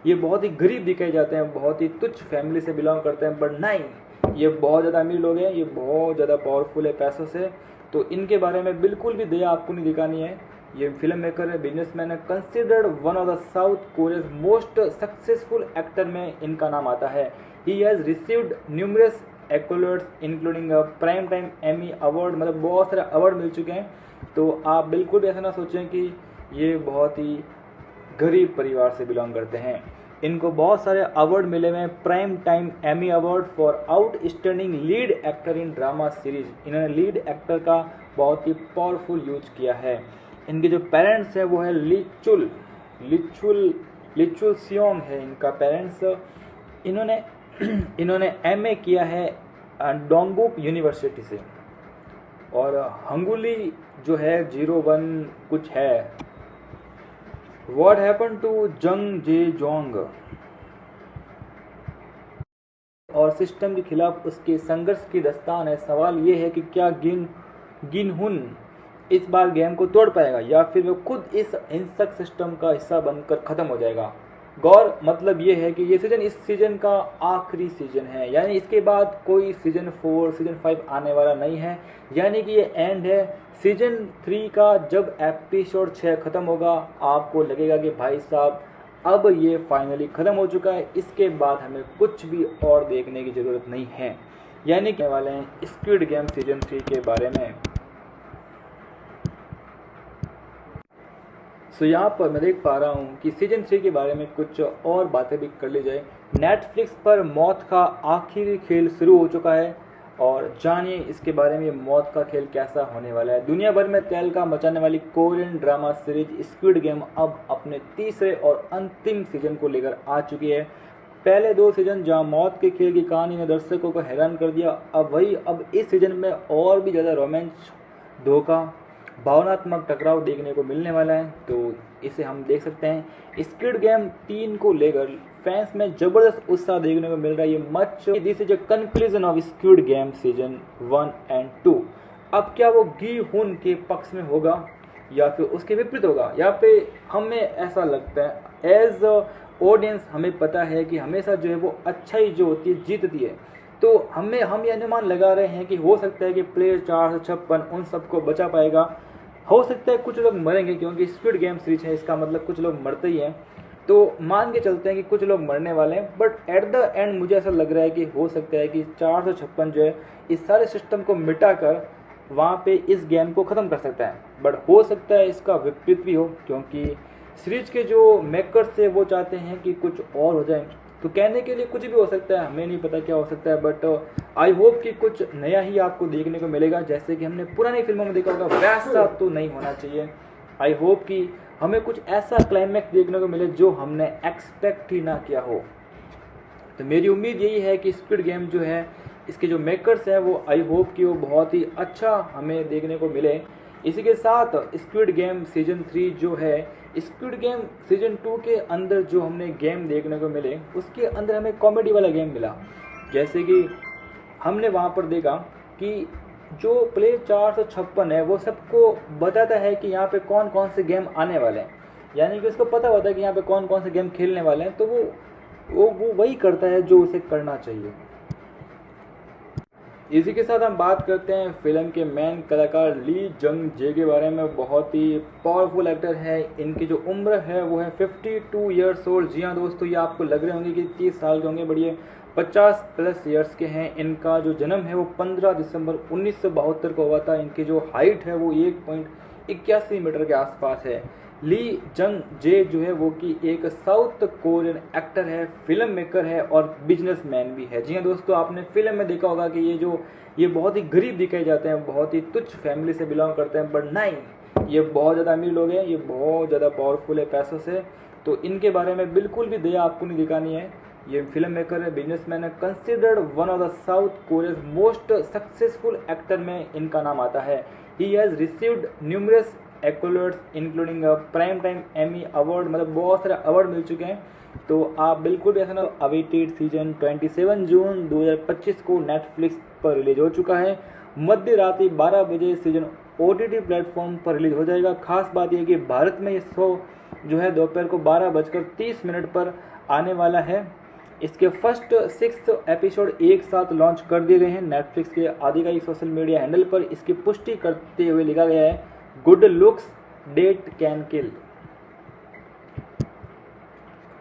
[SPEAKER 2] ये बहुत ही गरीब दिखाए जाते हैं, बहुत ही तुच्छ फैमिली से बिलोंग करते हैं, बट नहीं, ये बहुत ज़्यादा अमीर लोग हैं, ये बहुत ज़्यादा पावरफुल है पैसों से। तो इनके बारे में बिल्कुल भी दया आपको नहीं दिखानी है। ये फिल्म मेकर है, बिजनेसमैन है, considered one of the South Korea's most successful actor में इनका नाम आता है। He has received numerous accolades including prime time Emmy award, मतलब बहुत सारे अवार्ड मिल चुके हैं। तो आप बिल्कुल भी ऐसा ना सोचें कि ये बहुत ही गरीब परिवार से बिलोंग करते हैं। इनको बहुत सारे अवार्ड मिले हुए हैं। Prime time Emmy award for outstanding lead actor in drama series. इन्होंने लीड एक्टर का बहुत ही पावरफुल यूज किया है। इनके जो पेरेंट्स हैं वो है लिचुल सियोंग है इनका पेरेंट्स। इन्होंने एमए किया है डोंगबुक यूनिवर्सिटी से, और हंगुली जो है 01 कुछ है। व्हाट हैपन टू जंग जे जोंग और सिस्टम के खिलाफ उसके संघर्ष की दास्तान है। सवाल ये है कि क्या गिनहुन इस बार गेम को तोड़ पाएगा या फिर वो खुद इस हिंसक सिस्टम का हिस्सा बनकर ख़त्म हो जाएगा। गौर मतलब ये है कि ये सीज़न इस सीज़न का आखिरी सीज़न है, यानी इसके बाद कोई सीज़न 4 सीज़न 5 आने वाला नहीं है, यानी कि ये एंड है सीज़न 3 का। जब एपिसोड 6 ख़त्म होगा आपको लगेगा कि भाई साहब अब ये फाइनली ख़त्म हो चुका है, इसके बाद हमें कुछ भी और देखने की ज़रूरत नहीं है। यानी कहने वाले हैं स्क्विड गेम सीज़न 3 के बारे में। सो यहाँ पर मैं देख पा रहा हूँ कि सीजन 3 के बारे में कुछ और बातें भी कर ली जाए। नेटफ्लिक्स पर मौत का आखिरी खेल शुरू हो चुका है, और जानिए इसके बारे में मौत का खेल कैसा होने वाला है। दुनिया भर में तहलका मचाने वाली Korean drama series squid game अब अपने तीसरे और अंतिम सीजन को लेकर आ चुकी है। पहले 2 सीजन जहां मौत के खेल की कहानी ने दर्शकों को हैरान कर दिया, अब इस सीजन में और भी ज़्यादा रोमांच, धोखा, भावनात्मक टकराव देखने को मिलने वाला है। तो इसे हम देख सकते हैं। स्क्विड गेम 3 को लेकर फैंस में जबरदस्त उत्साह देखने को मिल रहा है। ये much this is a conclusion of squid game season 1 and 2। अब क्या वो गी हुन के पक्ष में होगा या फिर उसके विपरीत होगा? यहाँ पे हमें ऐसा लगता है एज ऑडियंस हमें पता है कि हमेशा जो है वो अच्छाई जो होती है जीतती है। तो हम ये अनुमान लगा रहे हैं कि हो सकता है कि प्लेयर 456 उन सबको बचा पाएगा। हो सकता है कुछ लोग मरेंगे, क्योंकि स्क्विड गेम सीरीज है, इसका मतलब कुछ लोग मरते ही हैं। तो मान के चलते हैं कि कुछ लोग मरने वाले हैं, बट एट द एंड मुझे ऐसा लग रहा है कि हो सकता है कि 456 जो है इस सारे सिस्टम को मिटाकर वहाँ पे इस गेम को ख़त्म कर सकता है। बट हो सकता है इसका विपरीत भी हो, क्योंकि सीरीज के जो मेकर्स है वो चाहते हैं कि कुछ और हो जाए। तो कहने के लिए कुछ भी हो सकता है, हमें नहीं पता क्या हो सकता है, बट आई होप कि कुछ नया ही आपको देखने को मिलेगा। जैसे कि हमने पुरानी फिल्मों में देखा होगा वैसा तो नहीं होना चाहिए। आई होप कि हमें कुछ ऐसा क्लाइमैक्स देखने को मिले जो हमने एक्सपेक्ट ही ना किया हो। तो मेरी उम्मीद यही है कि स्क्विड गेम जो है, इसके जो मेकर्स हैं वो आई होप कि वो बहुत ही अच्छा हमें देखने को मिले। इसी के साथ स्क्विड गेम सीजन 3 जो है, स्क्विड गेम सीजन 2 के अंदर जो हमने गेम देखने को मिले उसके अंदर हमें कॉमेडी वाला गेम मिला। जैसे कि हमने वहाँ पर देखा कि जो प्ले 456 है वो सबको बताता है कि यहाँ पे कौन कौन से गेम आने वाले हैं, यानी कि उसको पता होता है कि यहाँ पे कौन कौन से गेम खेलने वाले हैं। तो वो वही करता है जो उसे करना चाहिए। इसी के साथ हम बात करते हैं फिल्म के मेन कलाकार ली जंग जे के बारे में। बहुत ही पावरफुल एक्टर है। इनकी जो उम्र है वो है 52 ईयर्स ओल्ड। जी हाँ दोस्तों, ये आपको लग रहे होंगे कि 30 साल के होंगे, बट ये 50 प्लस ईयर्स के हैं। इनका जो जन्म है वो 15 दिसंबर 1972 को हुआ था। इनकी जो हाइट है वो 1.81 मीटर के आसपास है। ली जंग जे जो है वो कि एक साउथ कोरियन एक्टर है, फिल्म मेकर है और बिजनेसमैन भी है। जी हाँ दोस्तों, आपने फिल्म में देखा होगा कि ये बहुत ही गरीब दिखाए जाते हैं, बहुत ही तुच्छ फैमिली से बिलोंग करते हैं, बट नहीं, ये बहुत ज़्यादा अमीर लोग हैं, ये बहुत ज़्यादा पावरफुल है पैसों से। तो इनके बारे में बिल्कुल भी दया आपको नहीं दिखानी है। ये फिल्म मेकर है, बिजनेसमैन है, considered one of the South Korea's most successful actor में इनका नाम आता है। He has received numerous accolades including prime time Emmy award, मतलब बहुत सारे अवार्ड मिल चुके हैं। तो आप बिल्कुल भी ऐसा ना, अवेटेड सीजन 27 जून 2025 को नेटफ्लिक्स पर रिलीज हो चुका है। मध्य रात्रि 12 बजे सीजन OTT प्लेटफॉर्म पर रिलीज हो जाएगा। खास बात यह कि भारत में ये शो जो है दोपहर को 12:30 पर आने वाला है। इसके फर्स्ट 6 एपिसोड एक साथ लॉन्च कर दिए गए हैं। नेटफ्लिक्स के आधिकारिक सोशल मीडिया हैंडल पर इसकी पुष्टि करते हुए लिखा गया है, good looks date can kill.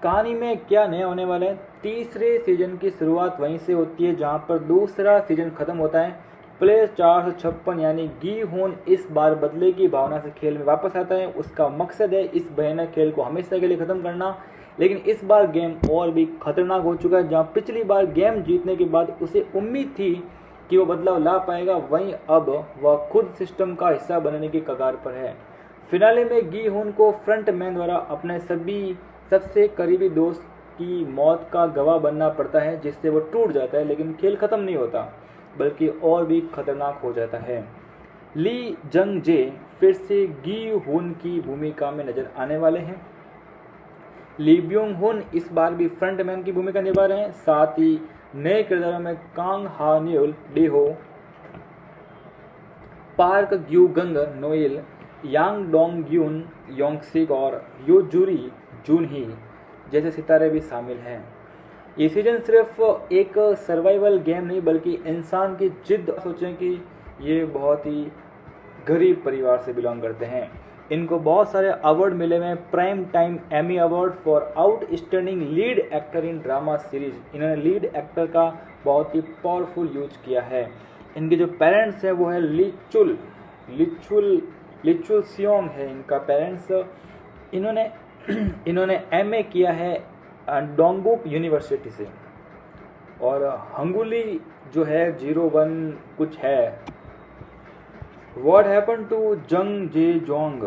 [SPEAKER 2] कहानी में क्या नया होने वाला है? तीसरे सीजन की शुरुआत वहीं से होती है जहां पर दूसरा सीजन खत्म होता है। प्लेयर 456 यानी गी होन इस बार बदले की भावना से खेल में वापस आता है। उसका मकसद है इस भयानक खेल को हमेशा के लिए खत्म करना, लेकिन इस बार गेम और भी खतरनाक हो चुका है। जहां पिछली बार गेम जीतने के बाद उसे उम्मीद थी कि वो बदलाव ला पाएगा, वहीं अब वह खुद सिस्टम का हिस्सा बनने की कगार पर है। फिनाले में गी होन को फ्रंट मैन द्वारा अपने सबसे करीबी दोस्त की मौत का गवाह बनना पड़ता है, जिससे वो टूट जाता है, लेकिन खेल खत्म नहीं होता बल्कि और भी खतरनाक हो जाता है। ली जंग जे फिर से गी होन की भूमिका में नजर आने वाले हैं। ली ब्योंग होन इस बार भी फ्रंटमैन की भूमिका निभा रहे हैं। साथ ही नए किरदारों में कांग हा न्यूल डेहो, पार्क ग्यू गंग नोएल, यांग डोंग ग्यून योंगसिक और यो जूरी जून ही जैसे सितारे भी शामिल हैं। ये सीजन सिर्फ एक सर्वाइवल गेम नहीं बल्कि इंसान की जिद। सोचें कि ये बहुत ही गरीब परिवार से बिलोंग करते हैं। इनको बहुत सारे अवार्ड मिले हुए हैं। Prime time Emmy award for outstanding lead actor in drama series, इन्होंने लीड एक्टर का बहुत ही पावरफुल यूज किया है। इनके जो पेरेंट्स हैं वो है लिचुल सियोंग है इनका पेरेंट्स। इन्होंने एमए किया है डोंगुक यूनिवर्सिटी से, और हंगुली जो है 01 कुछ है। व्हाट हैपन टू जंग जे जोंग,